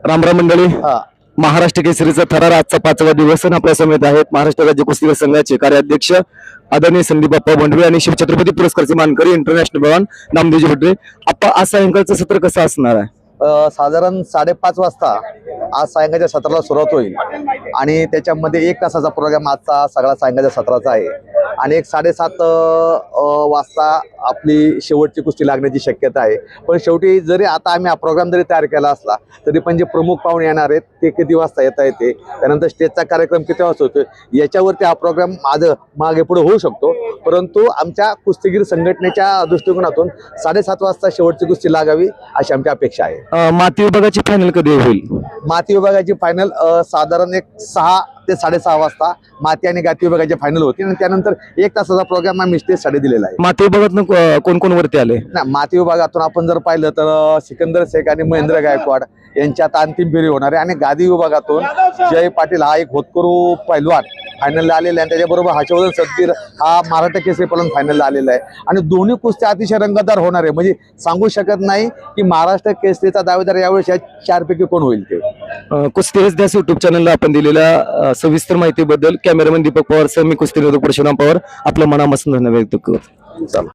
रामराम मंडळी, महाराष्ट्र केसरीचा थरार आजचा 5वा दिवस आपल्या समेत आहेत महाराष्ट्र राज्य कुस्तीगीर संघाचे कार्याध्यक्ष आदरणीय संदीप बाप्पा भोंडवे आणि शिवछत्रपती पुरस्कारचे मानकरी इंटरनॅशनल भगवान नामदेवजी भटरे. आपण आज सायंकाळचं सत्र कसं असणार आहे? साधारण 5:30 वाजता आज सायंकाळच्या सत्राला सुरुवात होईल आणि त्याच्यामध्ये 1 तासाचा प्रोग्राम आजचा सगळा सायंकाळच्या सत्राचा आहे आणि 7:30 वाजता आपली शेवटची कुस्ती लागण्याची शक्यता आहे. पण शेवटी जरी आता आम्ही हा प्रोग्राम जरी तयार केला असला तरी पण जे प्रमुख पाहुणे येणार आहेत ते किती वाजता येता येते, त्यानंतर स्टेजचा कार्यक्रम किती वाजता होतो याच्यावरती हा प्रोग्राम मागे पुढे होऊ शकतो. परंतु आमच्या कुस्तीगीर संघटनेच्या दृष्टिकोनातून 7:30 वाजता शेवटची कुस्ती लागावी अशी आमची अपेक्षा आहे. माती विभागाची फायनल कधी होईल? माती विभागाची फायनल साधारण 6 ते 6:30 वाजता माती आणि गाती विभागाची फायनल होती आणि त्यानंतर 1 तासाचा प्रोग्राम आम्ही स्टेजसाठी दिलेला आहे. माती विभागातून कोण कोण वरती आले? माती विभागातून आपण जर पाहिलं तर सिकंदर शेख आणि महेंद्र गायकवाड यांच्यात अंतिम फेरी होणार आहे आणि गादी विभागातून जय पाटील हा एक होतकरू पैलवान फायनलला आलेला आहे. त्याच्याबरोबर हर्षवर्धन सदगीर हा महाराष्ट्र केसरी पैलवान फायनलला आलेला आहे आणि दोन्ही कुस्त्या अतिशय रंगतदार होणार आहे. म्हणजे सांगू शकत नाही की महाराष्ट्र केसरीचा दावेदार यावेळेस या 4 पैकी कोण होईल ते. कुस्ती हेच द्यास युट्यूब चॅनलला आपण दिलेल्या सविस्तर माहितीबद्दल कॅमेरामॅन दीपक पवार सर, मी कुस्ती परशुराम पवार आपल्या मनापासून धन्यवाद व्यक्त करतो.